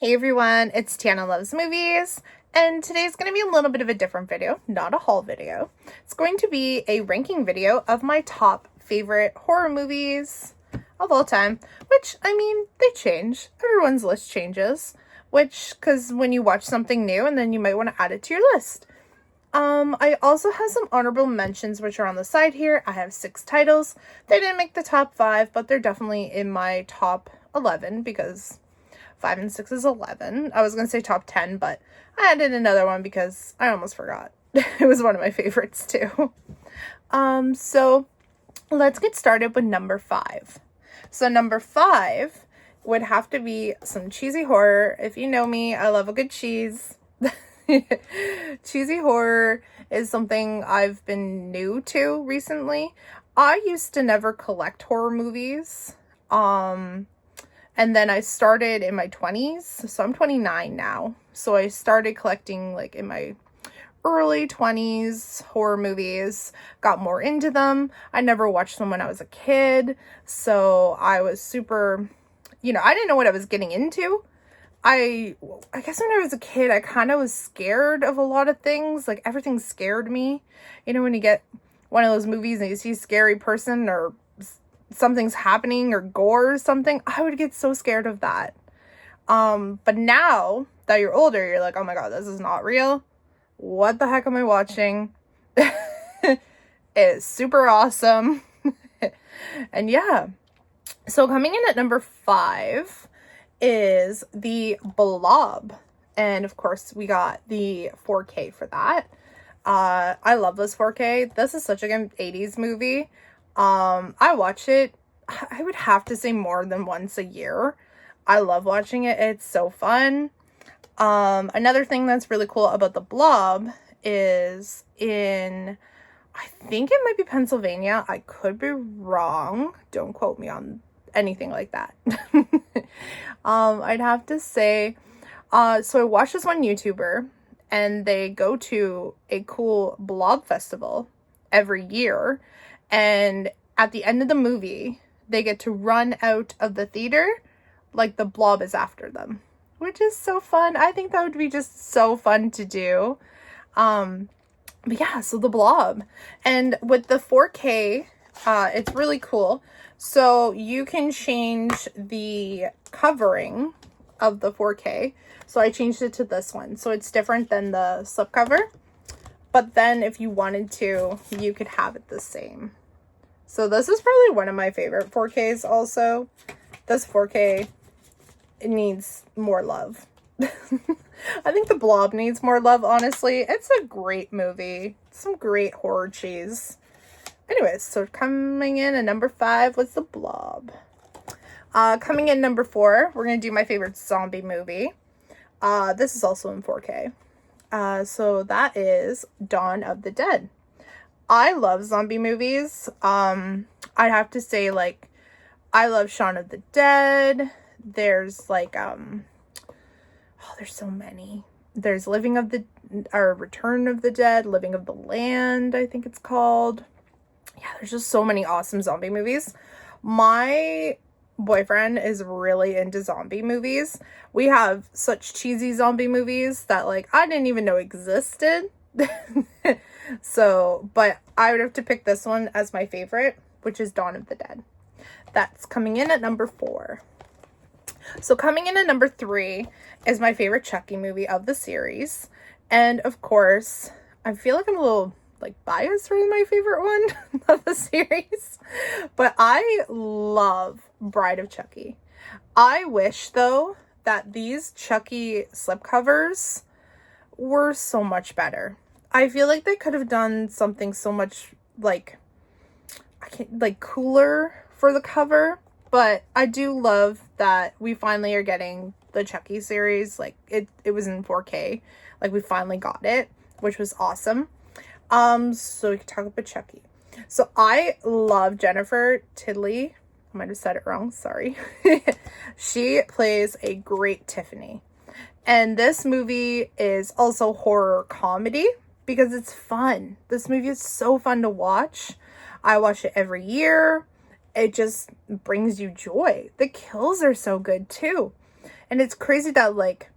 Hey everyone, it's Tiana Loves Movies, and today's going to be a little bit of a different video, not a haul video. It's going to be a ranking video of my top favorite horror movies of all time, which, I mean, they change. Everyone's list changes, because when you watch something new, and then you might want to add it to your list. I also have some honorable mentions, which are on the side here. I have 6 titles. They didn't make the top 5, but they're definitely in my top 11, because 5 and 6 is 11. I was going to say top 10, but I added another one because I almost forgot. It was one of my favorites too. So let's get started with number 5. So number 5 would have to be some cheesy horror. If you know me, I love a good cheese. Cheesy horror is something I've been new to recently. I used to never collect horror movies. And then I started in my 20s, so I'm 29 now. So I started collecting like in my early 20s horror movies, got more into them. I never watched them when I was a kid, so I was super, I didn't know what I was getting into. I guess when I was a kid, I kind of was scared of a lot of things. Like everything scared me. When you get one of those movies and you see a scary person or something's happening or gore or something, I would get so scared of that. But now that you're older, you're like, oh my god, this is not real. What the heck am I watching? It's super awesome. And yeah. So coming in at number 5 is the Blob. And of course, we got the 4K for that. I love this 4K. This is such a good 80s movie. I watch it, I would have to say more than once a year. I love watching it. It's so fun. Another thing that's really cool about the Blob is I think it might be Pennsylvania. I could be wrong. Don't quote me on anything like that. I'd have to say, so I watched this one YouTuber, and they go to a cool Blob festival every year. And at the end of the movie, they get to run out of the theater like the Blob is after them, which is so fun. I think that would be just so fun to do. But yeah, so the Blob. And with the 4K, it's really cool. So you can change the covering of the 4K. So I changed it to this one. So it's different than the slipcover. But then if you wanted to, you could have it the same. So this is probably one of my favorite 4Ks also. This 4K, it needs more love. I think the Blob needs more love, honestly. It's a great movie. Some great horror cheese. Anyways, so coming in at number 5 was the Blob. Coming in number 4, we're going to do my favorite zombie movie. This is also in 4K. So that is Dawn of the Dead. I love zombie movies. I'd have to say, like, I love Shaun of the Dead. There's there's so many. There's Return of the Dead, Living of the Land, I think it's called. Yeah, there's just so many awesome zombie movies. My boyfriend is really into zombie movies. We have such cheesy zombie movies that, like, I didn't even know existed. So, but I would have to pick this one as my favorite, which is Dawn of the Dead. That's coming in at number 4. So coming in at number 3 is my favorite Chucky movie of the series. And of course, I feel like I'm a little biased for my favorite one of the series, but I love Bride of Chucky. I wish though that these Chucky slipcovers were so much better. I feel like they could have done something so much cooler for the cover, but I do love that we finally are getting the Chucky series. Like it was in 4K. Like we finally got it, which was awesome. So we can talk about Chucky. So I love Jennifer Tilly. I might have said it wrong. Sorry. She plays a great Tiffany. And this movie is also horror comedy because it's fun. This movie is so fun to watch. I watch it every year. It just brings you joy. The kills are so good too. And it's crazy that, like,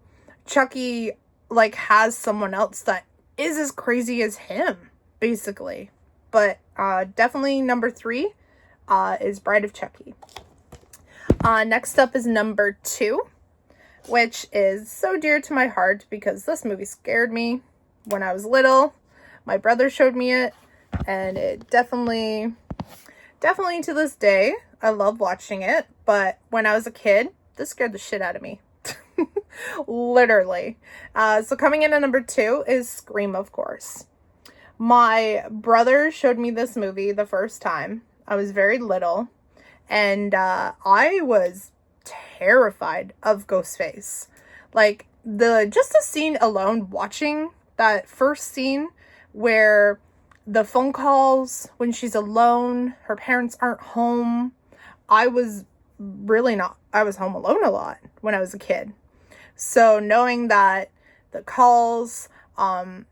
Chucky, like, has someone else that is as crazy as him, basically. But definitely number 3 is Bride of Chucky. Next up is number 2, which is so dear to my heart because this movie scared me when I was little. My brother showed me it, and it definitely to this day, I love watching it. But when I was a kid, this scared the shit out of me. Literally. So coming in at number 2 is Scream, of course. My brother showed me this movie the first time. I was very little, and I was terrified of Ghostface. Like, just the scene alone, watching that first scene where the phone calls when she's alone, her parents aren't home. I was home alone a lot when I was a kid. So knowing that the calls,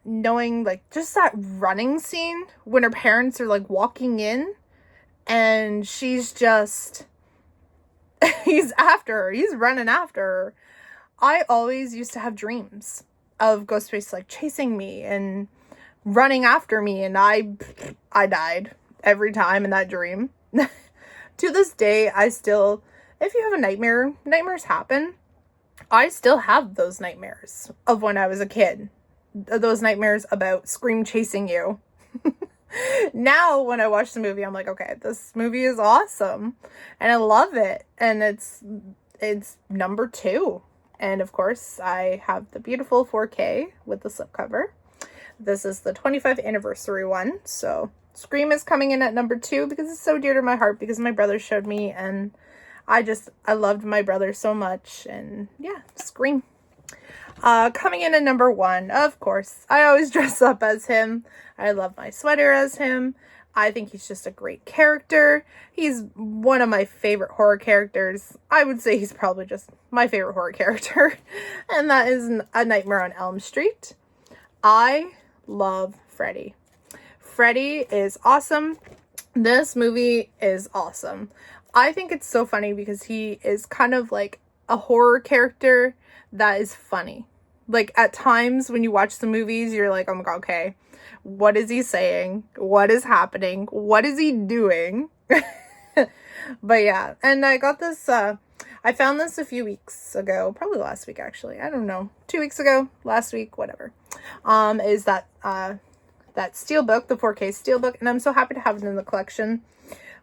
knowing, like, just that running scene when her parents are, like, walking in and she's just, he's running after her. I always used to have dreams of Ghostface, like, chasing me and running after me, and I died every time in that dream. To this day, I still, if you have a nightmare, nightmares happen. I still have those nightmares of when I was a kid. Those nightmares about Scream chasing you. Now, when I watch the movie, I'm like, okay, this movie is awesome. And I love it. And it's number 2. And of course, I have the beautiful 4K with the slipcover. This is the 25th anniversary one. So Scream is coming in at number 2 because it's so dear to my heart because my brother showed me, and I loved my brother so much. And yeah, Scream. Coming in at number 1, of course, I always dress up as him. I love my sweater as him. I think he's just a great character. He's one of my favorite horror characters. I would say he's probably just my favorite horror character. And that is A Nightmare on Elm Street. I love Freddy. Freddy is awesome. This movie is awesome. I think it's so funny because he is kind of like a horror character that is funny. Like, at times when you watch the movies, you're like, oh my god, okay, what is he saying? What is happening? What is he doing? But yeah, and I got this, I found this a few weeks ago, probably last week actually, I don't know, 2 weeks ago, last week, whatever, is that steelbook, the 4K steelbook, and I'm so happy to have it in the collection.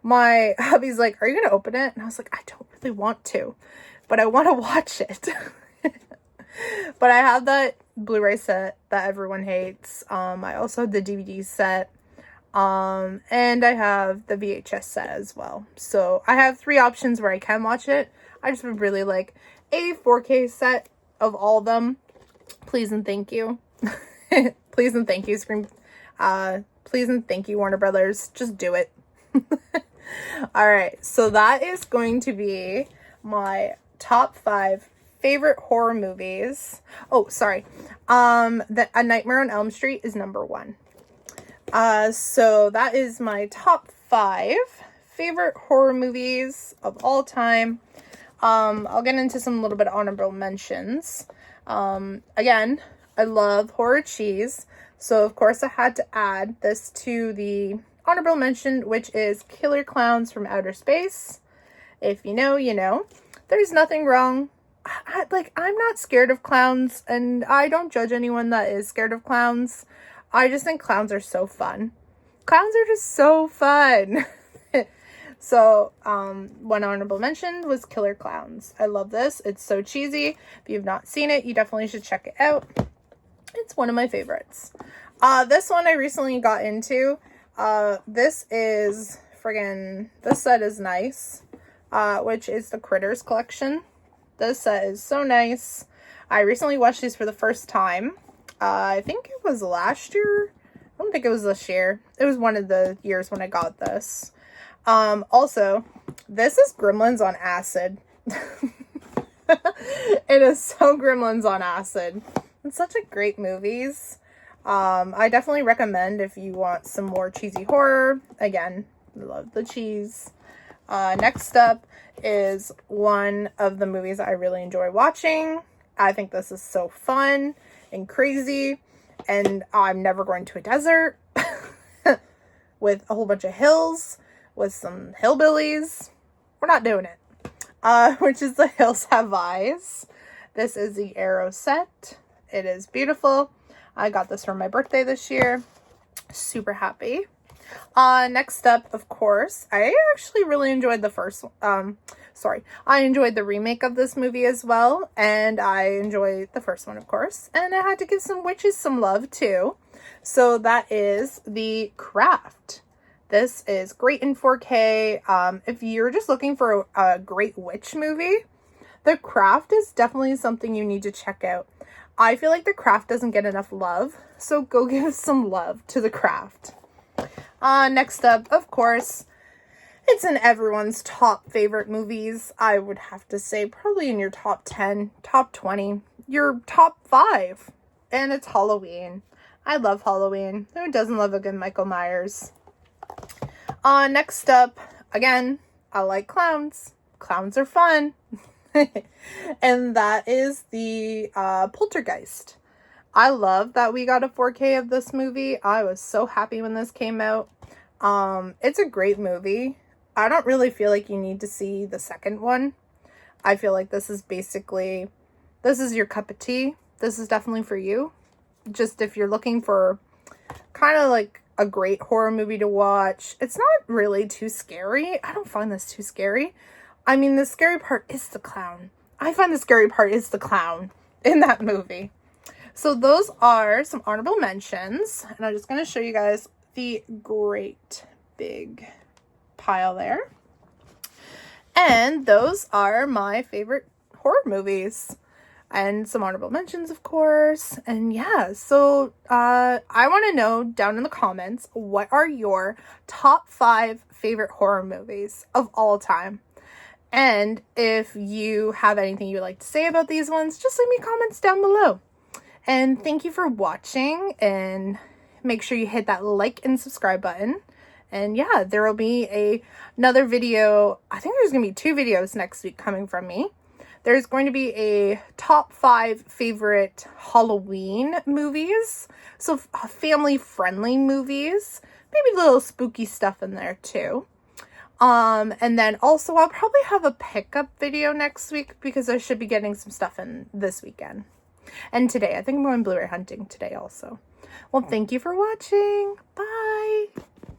My hubby's like, are you going to open it? And I was like, I don't really want to, but I want to watch it. But I have that Blu-ray set that everyone hates. I also have the DVD set. And I have the VHS set as well. So I have 3 options where I can watch it. I just would really like a 4K set of all of them. Please and thank you. Please and thank you, Scream. Please and thank you, Warner Brothers. Just do it. Alright, so that is going to be my top 5 favorite horror movies. Oh, sorry. A Nightmare on Elm Street is number 1. So that is my top 5 favorite horror movies of all time. I'll get into some little bit of honorable mentions. Again, I love horror cheese. So of course I had to add this to the honorable mention, which is Killer Clowns from Outer Space. If you know, you know. There's nothing wrong. I'm not scared of clowns, and I don't judge anyone that is scared of clowns. I just think clowns are so fun. Clowns are just so fun. So, one honorable mention was Killer Clowns. I love this. It's so cheesy. If you've not seen it, you definitely should check it out. It's one of my favorites. This one I recently got into. This is this set is nice, which is the Critters collection. This set is so nice. I recently watched these for the first time. I think it was last year. I don't think it was this year. It was one of the years when I got this. Also, this is Gremlins on acid. It is so Gremlins on acid. It's such a great movies. I definitely recommend if you want some more cheesy horror. Again, I love the cheese. Next up is one of the movies I really enjoy watching. I think this is so fun and crazy, and I'm never going to a desert with a whole bunch of hills with some hillbillies. We're not doing it. Which is The Hills Have Eyes. This is the Arrow set. It is beautiful. I got this for my birthday this year. Super happy. Next up, of course, I actually really enjoyed the first one. I enjoyed the remake of this movie as well, and I enjoyed the first one, of course, and I had to give some witches some love too. So that is The Craft. This is great in 4K. If you're just looking for a great witch movie, The Craft is definitely something you need to check out. I feel like The Craft doesn't get enough love, so go give some love to The Craft. Next up, of course, it's in everyone's top favorite movies. I would have to say probably in your top 10, top 20, your top 5. And it's Halloween. I love Halloween. Who doesn't love a good Michael Myers? Next up, again, I like clowns. Clowns are fun. And that is the Poltergeist. I love that we got a 4K of this movie. I was so happy when this came out. It's a great movie. I don't really feel like you need to see the second one. I feel like this is your cup of tea. This is definitely for you. Just if you're looking for kind of like a great horror movie to watch. It's not really too scary. I don't find this too scary. I mean, the scary part is the clown. I find the scary part is the clown in that movie. So those are some honorable mentions. And I'm just going to show you guys the great big pile there. And those are my favorite horror movies. And some honorable mentions, of course. And yeah, so I want to know down in the comments, what are your top 5 favorite horror movies of all time? And if you have anything you'd like to say about these ones, just leave me comments down below. And thank you for watching, and make sure you hit that like and subscribe button. And yeah, there will be another video. I think there's going to be 2 videos next week coming from me. There's going to be a top 5 favorite Halloween movies. So family-friendly movies. Maybe a little spooky stuff in there too. And then also I'll probably have a pickup video next week because I should be getting some stuff in this weekend. And today, I think I'm going Blu-ray hunting today also. Well, thank you for watching. Bye.